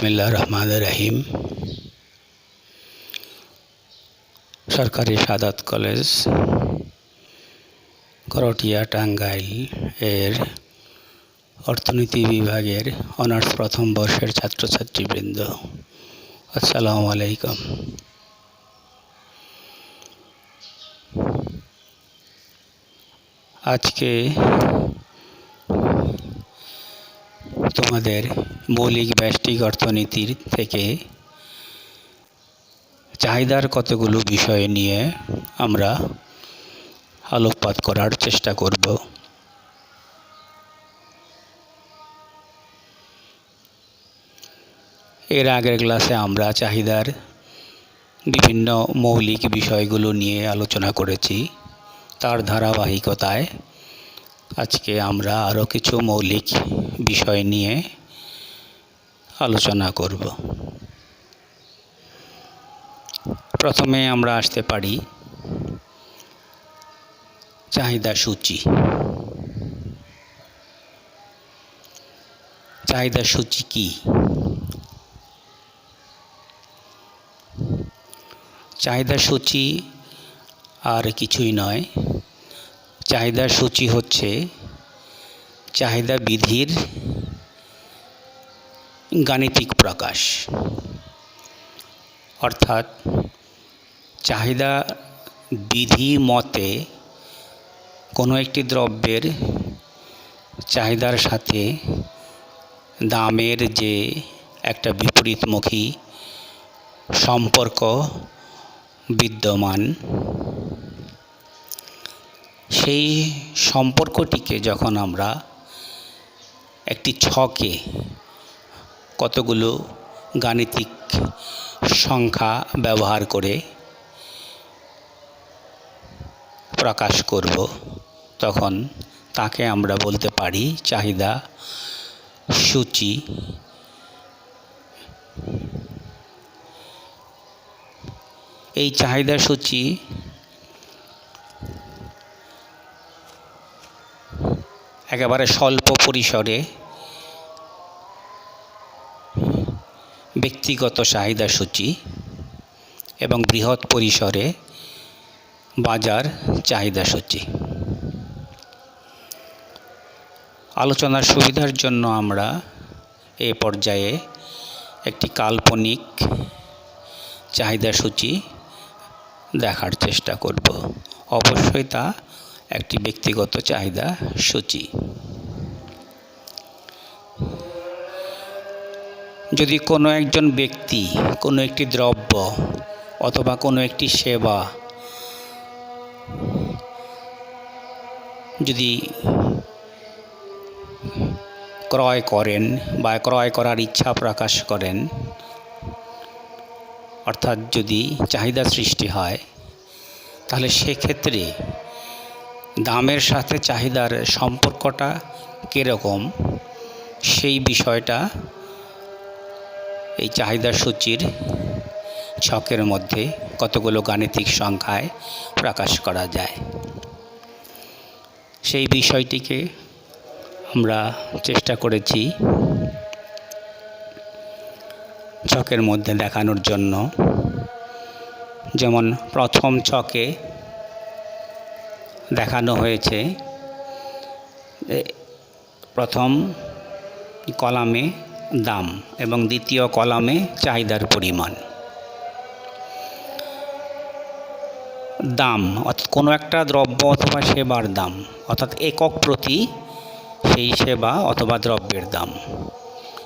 বিসমিল্লাহির রহমানির রহিম। সরকারি সাদাত কলেজ করটিয়া টাঙ্গাইল এর অর্থনীতি বিভাগের অনার্স প্রথম বর্ষের ছাত্রছাত্রীবৃন্দ, আসসালামু আলাইকুম। আজকে তোমাদের মৌলিক ব্যষ্টিক অর্থনীতির থেকে চাহিদার কতগুলো বিষয় নিয়ে আমরা আলোকপাত করার চেষ্টা করব। এর আগের ক্লাসে আমরা চাহিদার বিভিন্ন মৌলিক বিষয়গুলো নিয়ে আলোচনা করেছি। তার ধারাবাহিকতায় আজকে আমরা আরও কিছু মৌলিক বিষয় নিয়ে আলোচনা করব। প্রথমে আমরা আসতে পারি চাহিদা সূচি। চাহিদা সূচি কি? চাহিদা সূচি আর কিছুই নয়। চাহিদা সূচি হচ্ছে চাহিদা বিধির গাণিতিক প্রকাশ। অর্থাৎ চাহিদা বিধি মতে কোনো একটি দ্রব্যের চাহিদার সাথে দামের যে একটা বিপরীতমুখী সম্পর্ক বিদ্যমান, সেই সম্পর্কটিকে যখন আমরা একটি ছকে কতগুলো গাণিতিক সংখ্যা ব্যবহার করে প্রকাশ করব, তখন তাকে আমরা বলতে পারি চাহিদা সূচি। এই চাহিদা সূচি একেবারে স্বল্প পরিসরে ব্যক্তিগত চাহিদা সূচি এবং বৃহৎ পরিসরে বাজার চাহিদা সূচি। আলোচনার সুবিধার জন্য আমরা এ পর্যায়ে একটি কাল্পনিক চাহিদা সূচি দেখার চেষ্টা করব। অবশ্যই তা একটি ব্যক্তিগত চাহিদা সূচি। যদি কোনো একজন ব্যক্তি কোনো একটি দ্রব্য অথবা কোনো একটি সেবা যদি ক্রয় করেন বা ক্রয় করার ইচ্ছা প্রকাশ করেন, অর্থাৎ যদি চাহিদা সৃষ্টি হয়, তাহলে সেক্ষেত্রে দামের সাথে চাহিদার সম্পর্কটা কীরকম সেই বিষয়টা এই চাহিদা সূচির ছকের মধ্যে কতগুলো গাণিতিক সংখ্যায় প্রকাশ করা যায়। সেই বিষয়টিকে আমরা চেষ্টা করেছি ছকের মধ্যে দেখানোর জন্য। যেমন প্রথম ছকে দেখানো হয়েছে প্রথম কলামে দাম এবং দ্বিতীয় কলামে চাহিদার পরিমাণ। দাম অর্থাৎ কোনো একটা দ্রব্য অথবা সেবার দাম, অর্থাৎ একক প্রতি সেই সেবা অথবা দ্রব্যের দাম,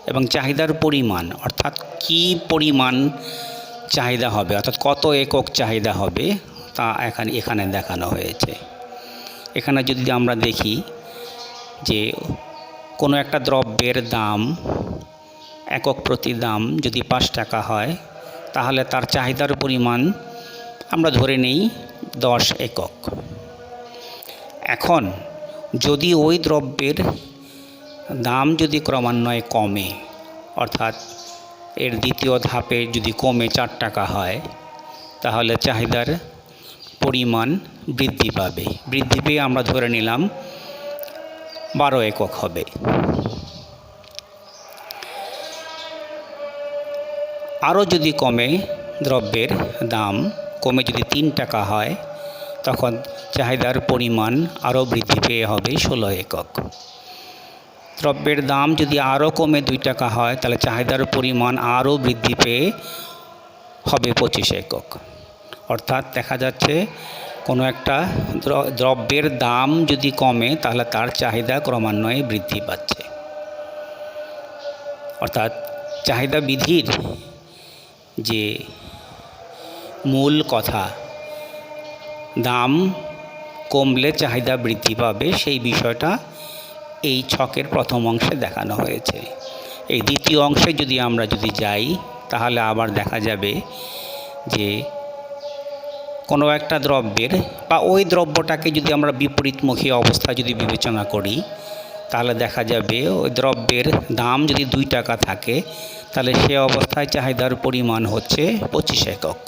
এবং চাহিদার পরিমাণ অর্থাৎ কি পরিমাণ চাহিদা হবে, অর্থাৎ কত একক চাহিদা হবে তা এখানে দেখানো হয়েছে। এখানে যদি আমরা দেখি যে কোনো একটা দ্রব্যের দাম একক প্রতি দাম যদি 5 টাকা হয়, তাহলে তার চাহিদার পরিমাণ আমরা ধরে নেই 10 একক। এখন যদি ওই দ্রব্যের দাম যদি ক্রমান্বয়ে কমে, অর্থাৎ এর দ্বিতীয় ধাপে যদি কমে 4 টাকা হয়, তাহলে চাহিদার পরিমাণ বৃদ্ধি পাবে। বৃদ্ধি পেয়ে আমরা ধরে নিলাম 12 একক হবে। আরও যদি কমে, দ্রব্যের দাম কমে যদি 3 টাকা হয়, তখন চাহিদার পরিমাণ আরও বৃদ্ধি পেয়ে হবে 16 একক। দ্রব্যের দাম যদি আরও কমে 2 টাকা হয়, তাহলে চাহিদার পরিমাণ আরও বৃদ্ধি পেয়ে হবে 25 একক। অর্থাৎ দেখা যাচ্ছে কোনো একটা দ্রব্যের দাম যদি কমে, তাহলে তার চাহিদা ক্রমান্বয়ে বৃদ্ধি পাচ্ছে। অর্থাৎ চাহিদা বিধির যে মূল কথা, দাম কমলে চাহিদা বৃদ্ধি পাবে, সেই বিষয়টা এই ছকের প্রথম অংশে দেখানো হয়েছে। এই দ্বিতীয় অংশে আমরা যদি যাই, তাহলে আবার দেখা যাবে যে কোনো একটা দ্রব্যের বা ওই দ্রব্যটাকে যদি আমরা বিপরীতমুখী অবস্থা যদি বিবেচনা করি, তাহলে দেখা যাবে ওই দ্রব্যের দাম যদি 2 টাকা থাকে, তাহলে সে অবস্থায় চাহিদার পরিমাণ হচ্ছে 25 একক।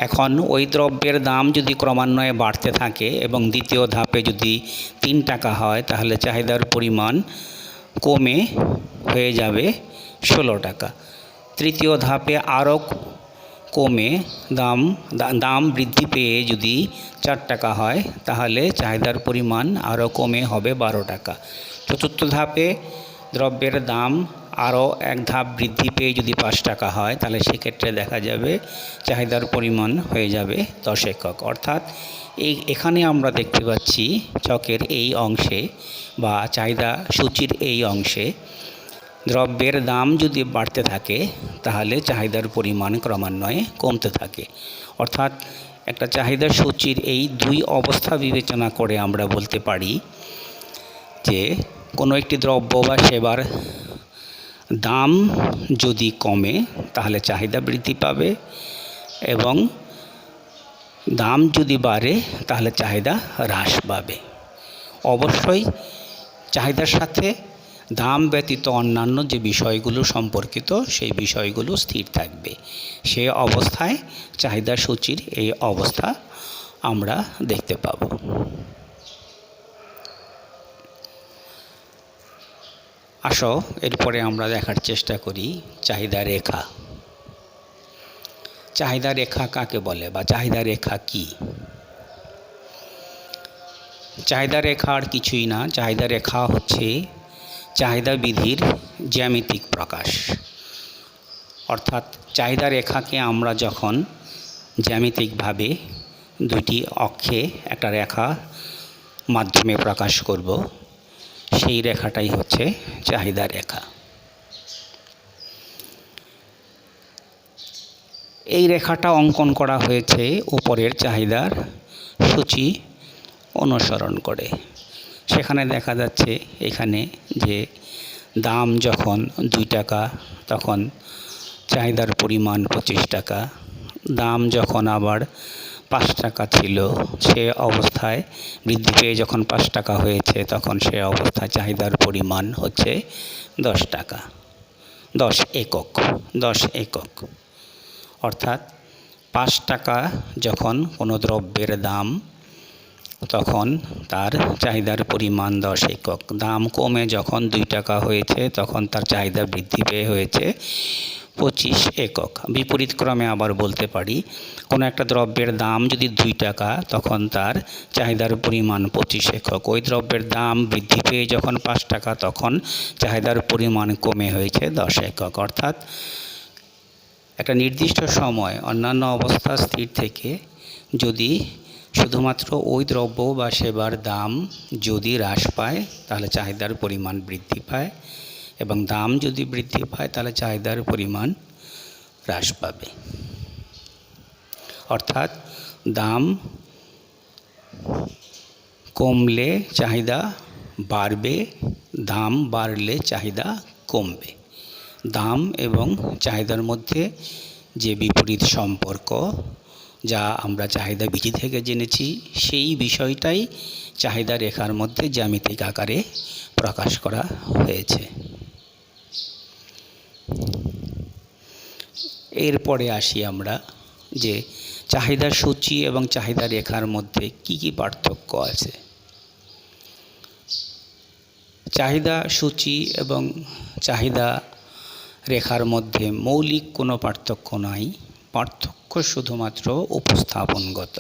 এখন ওই দ্রব্যের দাম যদি ক্রমান্বয়ে বাড়তে থাকে এবং দ্বিতীয় ধাপে যদি 3 টাকা হয়, তাহলে চাহিদার পরিমাণ কমে হয়ে যাবে 16 টাকা। তৃতীয় ধাপে আরও কমে দাম বৃদ্ধি পেয়ে যদি 4 টাকা হয়, তাহলে চাহিদার পরিমাণ আরও কমে হবে 12 টাকা। চতুর্থ ধাপে দ্রব্যের দাম আরও এক ধাপ বৃদ্ধি পেয়ে যদি 5 টাকা হয়, তাহলে সেক্ষেত্রে দেখা যাবে চাহিদার পরিমাণ হয়ে যাবে 10 একক। অর্থাৎ এখানে আমরা দেখতে পাচ্ছি ছকের এই অংশে বা চাহিদা সূচির এই অংশে দ্রব্যের দাম যদি বাড়তে থাকে, তাহলে চাহিদার পরিমাণ ক্রমান্বয়ে কমতে থাকে। অর্থাৎ একটা চাহিদা সূচির এই 2 অবস্থা বিবেচনা করে আমরা বলতে পারি যে কোনো একটি দ্রব্য বা সেবার দাম যদি কমে, তাহলে চাহিদা বৃদ্ধি পাবে, এবং দাম যদি বাড়ে, তাহলে চাহিদা হ্রাস পাবে। অবশ্যই চাহিদার সাথে দাম ব্যতীত অন্যান্য যে বিষয়গুলো সম্পর্কিত, সেই বিষয়গুলো স্থির থাকবে। সে অবস্থায় চাহিদা সূচির এই অবস্থা আমরা দেখতে পাব। আসো এরপরে আমরা দেখার চেষ্টা করি চাহিদা রেখা। চাহিদা রেখা কাকে বলে বা চাহিদা রেখা কি? চাহিদা রেখা আর কিছুই না, চাহিদা রেখা হচ্ছে চাহিদা বিধির জ্যামিতিক প্রকাশ। অর্থাৎ চাহিদা রেখাকে আমরা যখন জ্যামিতিকভাবে 2টি অক্ষে একটা রেখা মাধ্যমে প্রকাশ করব, সেই রেখাটাই হচ্ছে চাহিদা রেখা। এই রেখাটা অঙ্কন করা হয়েছে উপরের চাহিদার সূচি অনুসরণ করে। সেখানে দেখা যাচ্ছে এখানে যে দাম যখন 2 টাকা, তখন চাহিদার পরিমাণ 25 টাকা। দাম যখন আবার 5 টাকা ছিল, সে অবস্থায় বৃদ্ধি পেয়ে যখন 5 টাকা হয়েছে, তখন সে অবস্থায় চাহিদার পরিমাণ হচ্ছে 10 টাকা, 10 একক। অর্থাৎ 5 টাকা যখন কোনো দ্রব্যের দাম, তখন তার চাহিদার পরিমাণ 10 একক। দাম কমে যখন 2 টাকা হয়েছে, তখন তার চাহিদা বৃদ্ধি পেয়ে হয়েছে 25 একক। বিপরীত ক্রমে আবার বলতে পারি, কোনো একটা দ্রব্যের দাম যদি 2 টাকা, তখন তার চাহিদার পরিমাণ 25 একক। ওই দ্রব্যের দাম বৃদ্ধি পেয়ে যখন 5 টাকা, তখন চাহিদার পরিমাণ কমে হয়েছে 10 একক। অর্থাৎ একটা নির্দিষ্ট সময় অন্যান্য অবস্থা স্থির থেকে যদি শুধুমাত্র ওই দ্রব্য বা সেবার দাম যদি হ্রাস পায়, তাহলে চাহিদার পরিমাণ বৃদ্ধি পায়, এবং দাম যদি বৃদ্ধি পায়, তাহলে চাহিদার পরিমাণ হ্রাস পাবে। অর্থাৎ দাম কমলে চাহিদা বাড়বে, দাম বাড়লে চাহিদা কমবে। দাম এবং চাহিদার মধ্যে যে বিপরীত সম্পর্ক, যা আমরা চাহিদা বিধি থেকে জেনেছি, সেই বিষয়টাই চাহিদা রেখার মধ্যে জ্যামিতিক আকারে প্রকাশ করা হয়েছে। এরপরে আসি আমরা যে চাহিদা সূচি এবং চাহিদা রেখার মধ্যে কি কি পার্থক্য আছে। চাহিদা সূচি এবং চাহিদা রেখার মধ্যে মৌলিক কোনো পার্থক্য নাই, পার্থক্য শুধুমাত্র উপস্থাপনগত।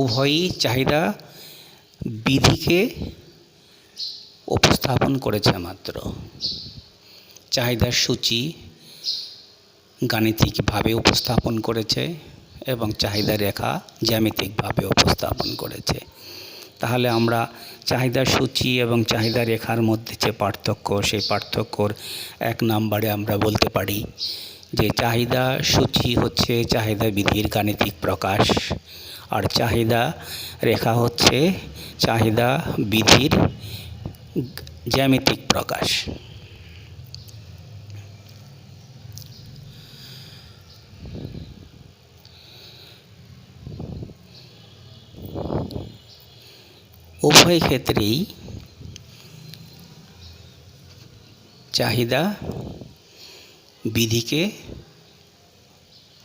উভয়ই চাহিদা বিধিকে উপস্থাপন করেছে মাত্র। চাহিদার সূচি গাণিতিকভাবে উপস্থাপন করেছে এবং চাহিদা রেখা জ্যামিতিকভাবে উপস্থাপন করেছে। তাহলে আমরা চাহিদার সূচি এবং চাহিদা রেখার মধ্যে যে পার্থক্য, সেই পার্থক্যর 1 নম্বরে আমরা বলতে পারি যে চাহিদা সূচি হচ্ছে চাহিদা বিধির গাণিতিক প্রকাশ, আর চাহিদা রেখা হচ্ছে চাহিদা বিধির জ্যামিতিক প্রকাশ। উভয় ক্ষেত্রেই চাহিদা বিধিকে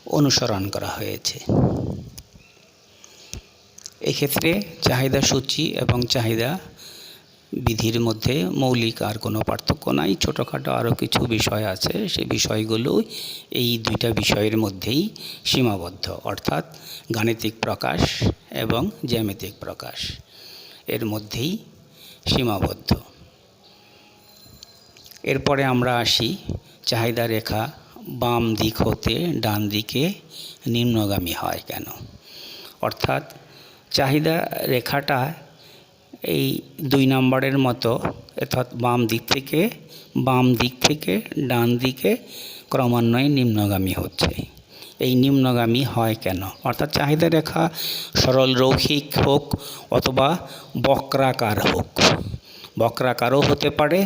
অনুসরণ করা হয়েছে। এক্ষেত্রে চাহিদা সূচি এবং চাহিদা বিধির মধ্যে মৌলিক আর কোনো পার্থক্য নাই, ছোটোখাটো আরও কিছু বিষয় আছে, সেই বিষয়গুলো এই দুইটা বিষয়ের মধ্যেই সীমাবদ্ধ, অর্থাৎ গাণিতিক প্রকাশ এবং জ্যামিতিক প্রকাশ এর মধ্যেই সীমাবদ্ধ। এরপরে আমরা আসি চাহিদা রেখা বাম দিক হতে ডান দিকে নিম্নগামী হয় কেন। অর্থাৎ চাহিদা রেখাটা এই 2 নম্বরের মতো, অর্থাৎ বাম দিক থেকে ডান দিকে ক্রমান্বয়ে নিম্নগামী হচ্ছে। এই নিম্নগামী হয় কেন? অর্থাৎ চাহিদা রেখা সরল রৈখিক হোক অথবা বক্রাকার হোক, বক্রাকারও হতে পারে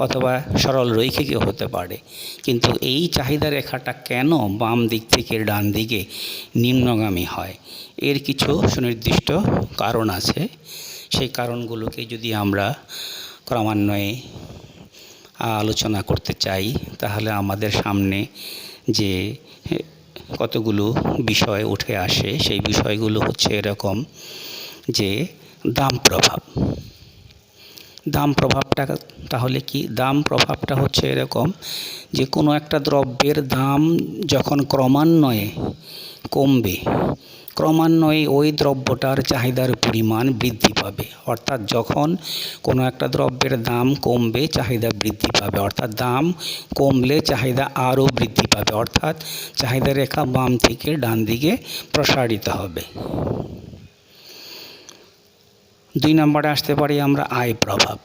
অথবা সরল রৈখিকও হতে পারে, কিন্তু এই চাহিদা রেখাটা কেন বাম দিক থেকে ডান দিকে নিম্নগামী হয়, এর কিছু সুনির্দিষ্ট কারণ আছে। সেই কারণগুলোকে যদি আমরা ক্রমান্বয়ে আলোচনা করতে চাই, তাহলে আমাদের সামনে যে কতগুলো বিষয় উঠে আসে, সেই বিষয়গুলো হচ্ছে এরকম যে দাম প্রভাবটা তাহলে কি? দাম প্রভাবটা হচ্ছে এরকম যে কোনো একটা দ্রব্যের দাম যখন ক্রমান্বয়ে কমবে, ক্রমান্বয়ে ওই দ্রব্যটার চাহিদার পরিমাণ বৃদ্ধি পাবে। অর্থাৎ যখন কোনো একটা দ্রব্যের দাম কমবে, চাহিদা বৃদ্ধি পাবে, অর্থাৎ দাম কমলে চাহিদা আরও বৃদ্ধি পাবে, অর্থাৎ চাহিদা রেখা বাম থেকে ডান দিকে প্রসারিত হবে। 2 নম্বরে আসতে পারি আমরা আয় প্রভাব।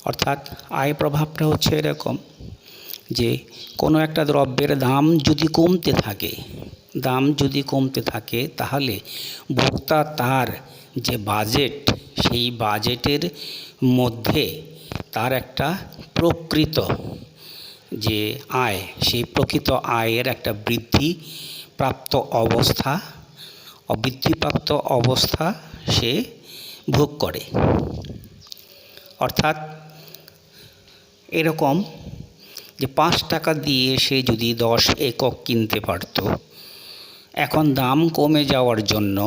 অর্থাৎ আয় প্রভাবটা হচ্ছে এরকম যে কোনো একটা দ্রব্যের দাম যদি কমতে থাকে তাহলে ভোক্তা তার যে বাজেট, সেই বাজেটের মধ্যে তার একটা প্রকৃত যে আয়, সেই প্রকৃত আয়ের একটা বৃদ্ধিপ্রাপ্ত অবস্থা সে ভোগ করে। অর্থাৎ এরকম যে 5 টাকা দিয়ে সে যদি 10 একক কিনতে পারত, এখন দাম কমে যাওয়ার জন্য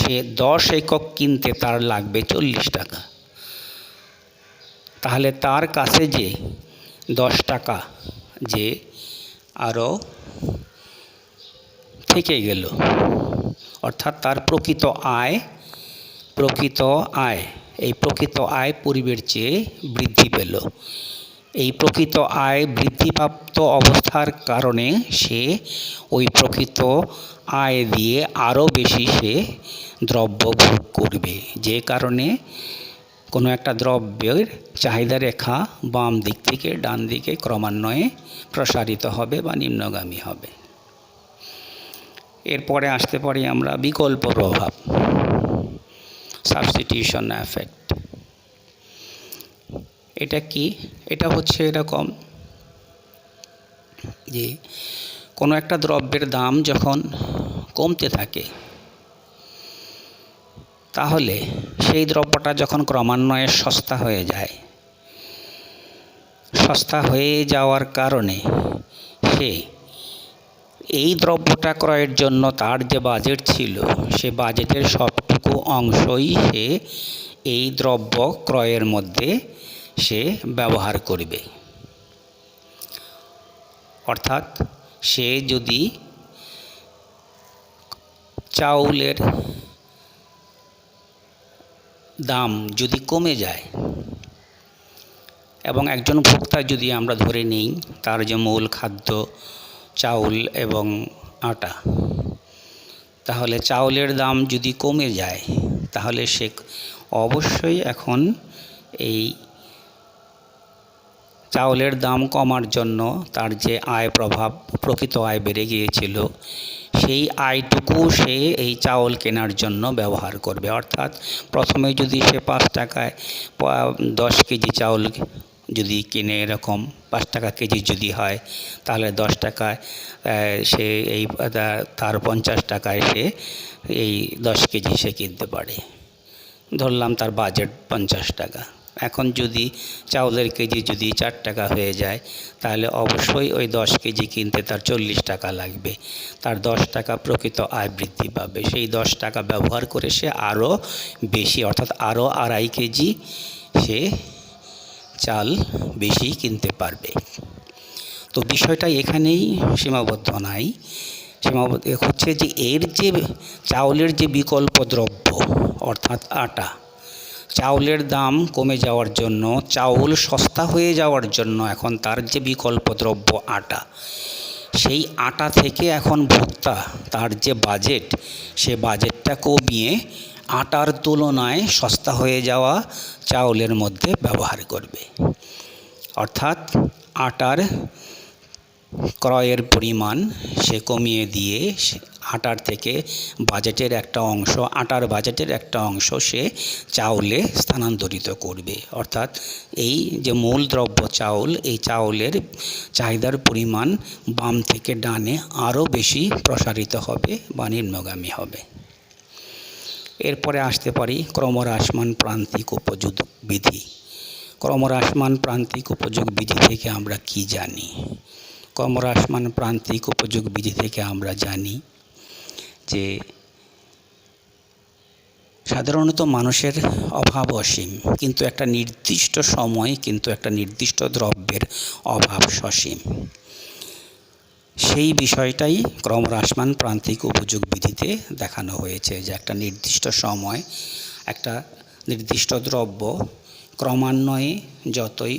সে 10 একক কিনতে তার লাগবে 40 টাকা। তাহলে তার কাছে যে 10 টাকা যে আরও থেকে গেল, অর্থাৎ তার প্রকৃত আয় পূর্বের চেয়ে বৃদ্ধি পেল। এই প্রকৃত আয় বৃদ্ধিপ্রাপ্ত অবস্থার কারণে সে ওই প্রকৃত আয় দিয়ে আরও বেশি সে দ্রব্য ভোগ করবে, যে কারণে কোনো একটা দ্রব্যের চাহিদা রেখা বাম দিক থেকে ডান দিকে ক্রমান্বয়ে প্রসারিত হবে বা নিম্নগামী হবে। এরপরে আসতে পারি আমরা বিকল্প প্রভাব, সাবস্টিটিউশন এফেক্ট। এটা কি? এটা হচ্ছে এরকম যে কোনো একটা দ্রব্যের দাম যখন কমতে থাকে, তাহলে সেই দ্রব্যটা যখন ক্রমান্বয়ে সস্তা হয়ে যাওয়ার কারণে সে এই দ্রব্যটা ক্রয়ের জন্য তার যে বাজেট ছিল, সে বাজেটের সবটুকু অংশই সে এই দ্রব্য ক্রয়ের মধ্যে সে ব্যবহার করবে। অর্থাৎ সে যদি চাউলের দাম যদি কমে যায় এবং একজন ভোক্তা যদি আমরা ধরে নিই তার যে মূল খাদ্য চাউল এবং আটা, তাহলে চাউলের দাম যদি কমে যায় তাহলে সে অবশ্যই এখন এই চাউলের দাম কমার জন্য তার যে আয় প্রভাব, প্রকৃত আয় বেড়ে গিয়েছিল, সেই আয়টুকু সে এই চাউল কেনার জন্য ব্যবহার করবে। অর্থাৎ প্রথমে যদি সে 5 টাকায় 10 কেজি চাউল যদি কিনে, এরকম 5 টাকা কেজি যদি হয়, তাহলে 10 টাকায় সে এই তার 50 টাকায় সে এই 10 কেজি সে কিনতে পারে। ধরলাম তার বাজেট 50 টাকা। এখন যদি চাউলের কেজি যদি 4 টাকা হয়ে যায়, তাহলে অবশ্যই ওই 10 কেজি কিনতে তার 40 টাকা লাগবে। তার 10 টাকা প্রকৃত আয় বৃদ্ধি পাবে। সেই 10 টাকা ব্যবহার করে সে আরও বেশি, অর্থাৎ আরও 2.5 কেজি সে চাল বেশি কিনতে পারবে। তো বিষয়টা এখানেই সীমাবদ্ধ নাই, সীমাবদ্ধ হচ্ছে যে এর যে চাউলের যে বিকল্প দ্রব্য অর্থাৎ আটা, চাউলের দাম কমে যাওয়ার জন্য, চাউল সস্তা হয়ে যাওয়ার জন্য এখন তার যে বিকল্প দ্রব্য আটা, সেই আটা থেকে এখন ভোক্তা তার যে বাজেট, সে বাজেটটা কমিয়ে আটার তুলনায় সস্তা হয়ে যাওয়া চাউলের মধ্যে ব্যবহার করবে। অর্থাৎ আটার ক্রয়ের পরিমাণ সে কমিয়ে দিয়ে আটার থেকে বাজেটের একটা অংশ, আটার বাজেটের একটা অংশ সে চাউলে স্থানান্তরিত করবে। অর্থাৎ এই যে মূল দ্রব্য চাউল, এই চাউলের চাহিদার পরিমাণ বাম থেকে ডানে আরও বেশি প্রসারিত হবে বা নিম্নগামী হবে। এরপরে আসতে পারি ক্রমহ্রাসমান প্রান্তিক উপযোগ বিধি। ক্রমহ্রাসমান প্রান্তিক উপযোগ বিধি থেকে আমরা কি জানি? ক্রমহ্রাসমান প্রান্তিক উপযোগ বিধি থেকে আমরা জানি যে সাধারণত মানুষের অভাব অসীম, কিন্তু একটা নির্দিষ্ট সময়, কিন্তু একটা নির্দিষ্ট দ্রব্যের অভাব সসীম। সেই বিষয়টাই ক্রমহ্রাসমান প্রান্তিক উপযোগ বিধিতে দেখানো হয়েছে যে একটা নির্দিষ্ট সময় একটা নির্দিষ্ট দ্রব্য ক্রমান্বয়ে যতই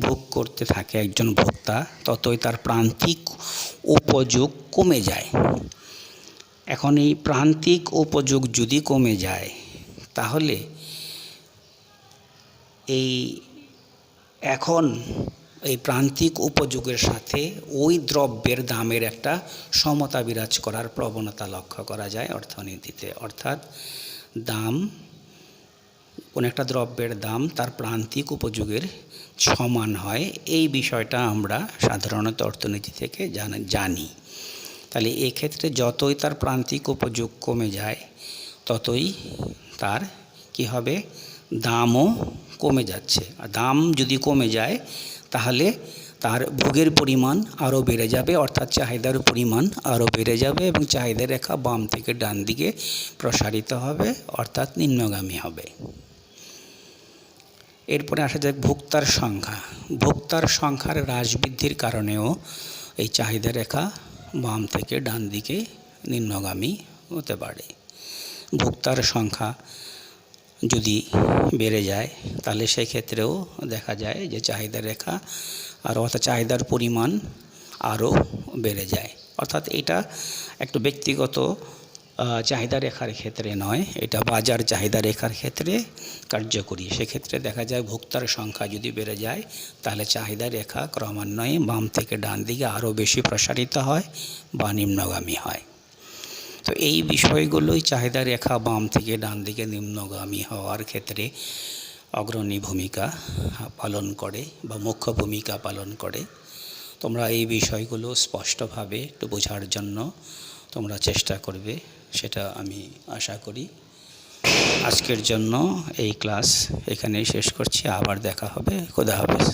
ভোগ করতে থাকে একজন ভোক্তা, ততই তার প্রান্তিক উপযোগ কমে যায়। এখন এই প্রান্তিক উপযোগ যদি কমে যায়, তাহলে এখন এই প্রান্তিক উপযোগের সাথে ওই দ্রব্যের দামের একটা সমতা বিরাজ করার প্রবণতা লক্ষ্য করা যায় অর্থনীতিতে। অর্থাৎ দাম, কোন একটা দ্রব্যের দাম তার প্রান্তিক উপযোগের সমান হয়, এই বিষয়টা আমরা সাধারণত অর্থনীতি থেকে জানি। তাহলে এক্ষেত্রে যতই তার প্রান্তিক উপযোগ কমে যায়, ততই তার কি হবে, দামও কমে যাচ্ছে। আর দাম যদি কমে যায় তাহলে তার ভোগের পরিমাণ আরও বেড়ে যাবে, অর্থাৎ চাহিদার পরিমাণ আরও বেড়ে যাবে এবং চাহিদা রেখা বাম থেকে ডান দিকে প্রসারিত হবে, অর্থাৎ নিম্নগামী হবে। এরপরে আসা যাক ভোক্তার সংখ্যা। ভোক্তার সংখ্যার হ্রাস বৃদ্ধির কারণেও এই চাহিদা রেখা বাম থেকে ডান দিকে নিম্নগামী হতে পারে। ভোক্তার সংখ্যা যদি বেড়ে যায় তাহলে সেক্ষেত্রেও দেখা যায় যে চাহিদা রেখা আর অর্থাৎ চাহিদার পরিমাণ আরও বেড়ে যায়। অর্থাৎ এটা একটু ব্যক্তিগত চাহিদা রেখার ক্ষেত্রে নয়, এটা বাজার চাহিদা রেখার ক্ষেত্রে কার্যকরী। সেক্ষেত্রে দেখা যায় ভোক্তার সংখ্যা যদি বেড়ে যায় তাহলে চাহিদা রেখা ক্রমান্বয়ে বাম থেকে ডান দিকে আরও বেশি প্রসারিত হয় বা নিম্নগামী হয়। তো এই বিষয়গুলোই চাহিদা রেখা বাম থেকে ডান দিকে নিম্নগামী হওয়ার ক্ষেত্রে অগ্রণী ভূমিকা পালন করে বা মুখ্য ভূমিকা পালন করে। তোমরা এই বিষয়গুলো স্পষ্টভাবে একটু বোঝার জন্য তোমরা চেষ্টা করবে, সেটা আমি আশা করি। আজকের জন্য এই ক্লাস এখানেই শেষ করছি। আবার দেখা হবে। খোদা হাফেজ।